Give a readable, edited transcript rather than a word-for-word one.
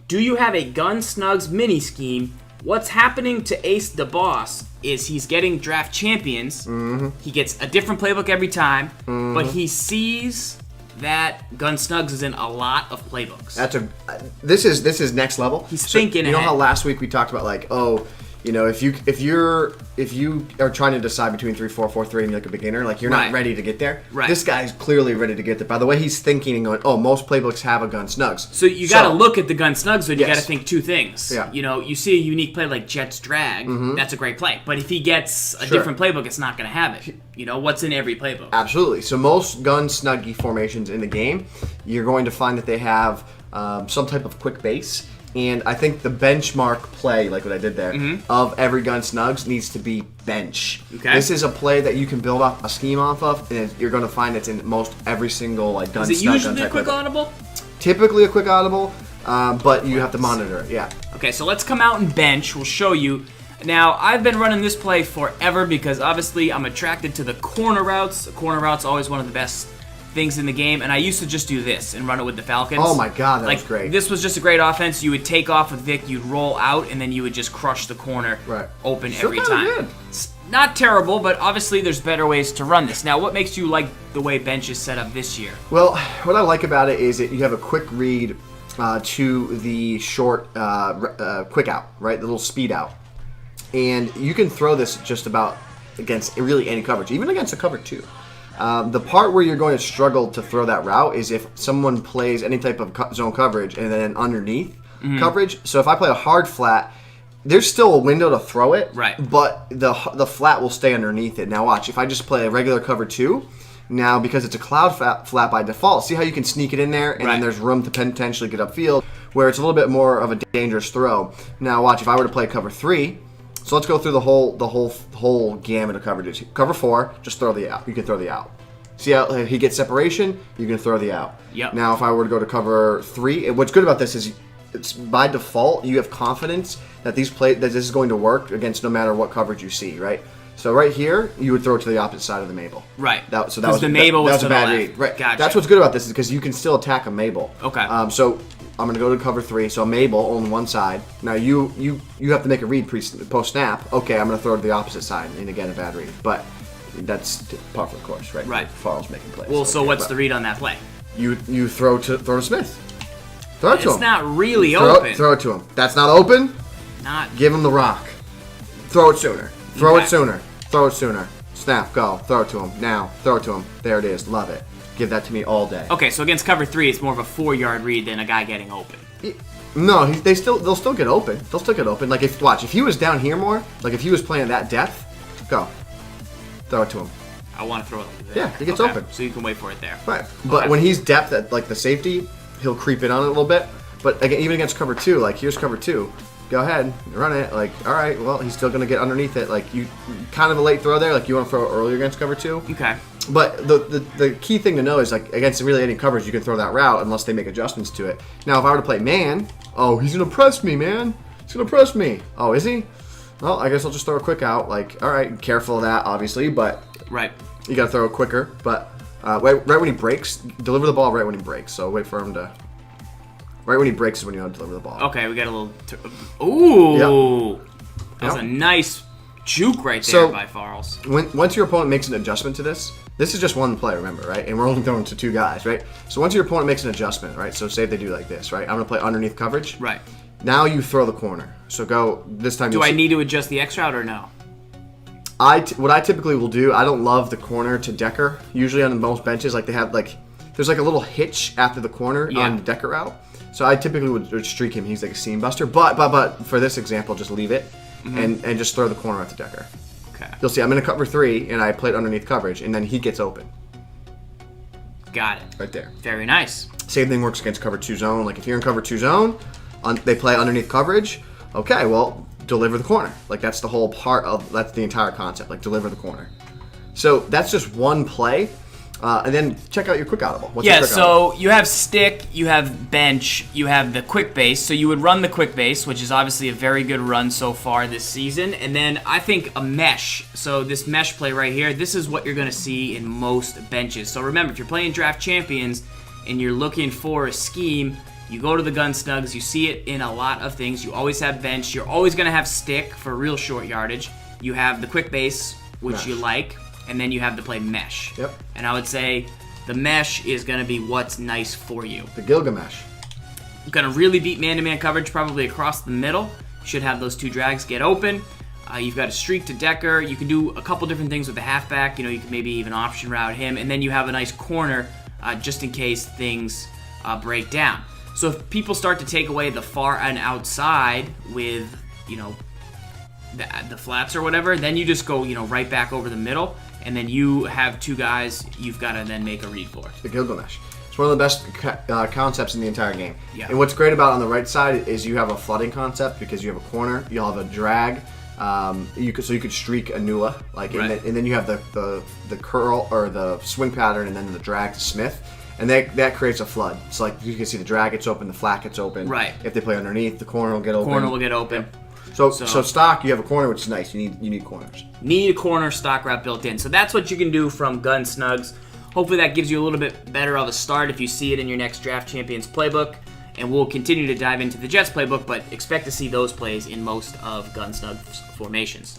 Do you have a Gun Snugs mini scheme? What's happening to Ace the Boss is he's getting draft champions. He gets a different playbook every time, but he sees that Gun Snugs is in a lot of playbooks. This is next level. He's thinking You know ahead. how last week we talked about like, if you are trying to decide between 3-4, 4-3, and you're like a beginner, like you're not ready to get there. Right. This guy's clearly ready to get there. By the way, he's thinking and going, oh, most playbooks have a Gun Snugs. So you got to look at the Gun Snugs, but you got to Yes. think two things. Yeah. You see a unique play like Jet's Drag, that's a great play. But if he gets a different playbook, it's not going to have it. What's in every playbook? Absolutely. So most Gun Snuggy formations in the game, you're going to find that they have some type of quick base. And I think the benchmark play, like what I did there, of every Gun Snugs needs to be bench. Okay. This is a play that you can build up a scheme off of, and you're going to find it's in most every single like Gun Snug. Is it usually a quick audible? Typically a quick audible, but you have to monitor it. Yeah. Okay, so let's come out and bench. We'll show you. Now, I've been running this play forever because obviously I'm attracted to the corner routes. The corner routes always one of the best things in the game, and I used to just do this and run it with the Falcons. Oh my god, that was great. This was just a great offense. You would take off with Vic, you'd roll out, and then you would just crush the corner open Still every kinda time. good. It's not terrible, but obviously there's better ways to run this. Now, what makes you like the way bench is set up this year? Well, what I like about it is that you have a quick read to the short quick out, right? The little speed out. And you can throw this just about against really any coverage, even against a cover 2. The part where you're going to struggle to throw that route is if someone plays any type of zone coverage and then underneath coverage. So if I play a hard flat, there's still a window to throw it, but the flat will stay underneath it. Now watch, if I just play a regular cover 2, now because it's a cloud flat by default, see how you can sneak it in there and then there's room to potentially get upfield where it's a little bit more of a dangerous throw. Now watch, if I were to play cover 3, so let's go through the whole gamut of coverages. Cover 4, just throw the out. You can throw the out. See how he gets separation? You can throw the out. Yep. Now, if I were to go to cover 3, what's good about this is it's by default you have confidence that that this is going to work against no matter what coverage you see, right? So right here, you would throw it to the opposite side of the Mabel. Right. That was the Mabel was a to the bad left. read. Right. Gotcha. That's what's good about this is because you can still attack a Mabel. Okay. So I'm going to go to cover 3. So a Mabel on one side. Now you have to make a read post snap. Okay, I'm going to throw it to the opposite side, and again a bad read. But that's par for the course, right? Right. Farrell's making plays. Well, so what's the read on that play? You throw to Smith. Throw it to him. It's not really open. Throw it to him. That's not open. Not. Give him the rock. Throw it sooner. Throw it sooner. Throw it sooner. Snap. Go. Throw it to him. Now. Throw it to him. There it is. Love it. Give that to me all day. Okay, so against cover 3, it's more of a 4-yard read than a guy getting open. No, they'll still get open. They'll still get open. Like if he was down here more, like if he was playing that depth, go. Throw it to him. I want to throw it there. Yeah, he gets open. So you can wait for it there. Right. But when he's depth at like the safety, he'll creep in on it a little bit. But again, even against cover 2, like here's cover 2. Go ahead, run it. Like, all right, well, he's still going to get underneath it. Like, you kind of a late throw there. Like, you want to throw it earlier against cover 2. Okay. But the key thing to know is, like, against really any coverage, you can throw that route unless they make adjustments to it. Now, if I were to play man, oh, he's going to press me, man. He's going to press me. Oh, is he? Well, I guess I'll just throw a quick out. Like, all right, careful of that, obviously, but you got to throw it quicker. But right when he breaks, deliver the ball right when he breaks. So wait for him to... Right when he breaks is when you want to deliver the ball. Okay, we got a little... Ooh! Yep. That was a nice juke right there by Farrells. Once your opponent makes an adjustment to this is just one play, remember, right? And we're only throwing to 2 guys, right? So once your opponent makes an adjustment, right? So say they do like this, right? I'm going to play underneath coverage. Right. Now you throw the corner. So go this time. Do I need to adjust the X route or no? What I typically will do, I don't love the corner to Decker. Usually on most benches, like they have there's like a little hitch after the corner on the Decker route. So I typically would streak him. He's like a seam buster. But for this example, just leave it and just throw the corner at the Decker. Okay. You'll see I'm in a cover 3 and I played underneath coverage and then he gets open. Got it. Right there. Very nice. Same thing works against cover 2 zone. Like if you're in cover 2 zone, they play underneath coverage. Okay, well, deliver the corner. Like that's the whole that's the entire concept. Like deliver the corner. So that's just one play. And then check out your quick audible. What's your quick audible? You have stick, you have bench, you have the quick base. So you would run the quick base, which is obviously a very good run so far this season. And then I think a mesh. So this mesh play right here, this is what you're going to see in most benches. So remember, if you're playing draft champions and you're looking for a scheme, You go to the Gun Snugs. You see it in a lot of things. You always have bench. You're always going to have stick for real short yardage. You have the quick base, which mesh. you like, and then you have to play mesh. Yep. And I would say the mesh is going to be what's nice for you. The Gilgamesh. Going to really beat man-to-man coverage probably across the middle. Should have those two drags get open. You've got a streak to Decker. You can do a couple different things with the halfback. You can maybe even option route him. And then you have a nice corner just in case things break down. So if people start to take away the far and outside with, the flats or whatever, then you just go, right back over the middle. And then you have two guys you've got to then make a read for. The Gilgamesh. It's one of the best concepts in the entire game. Yeah. And what's great about on the right side is you have a flooding concept because you have a corner, you'll have a drag. You could streak a Nula, and then you have the curl or the swing pattern, and then the drag to Smith, and that creates a flood. So you can see the drag gets open, the flat gets open. Right. If they play underneath, the corner will get open. Corner will get open. So stock, you have a corner, which is nice. You need corners. Need a corner stock route built in. So that's what you can do from Gun Snugs. Hopefully that gives you a little bit better of a start if you see it in your next Draft Champions playbook. And we'll continue to dive into the Jets playbook, but expect to see those plays in most of Gun Snugs formations.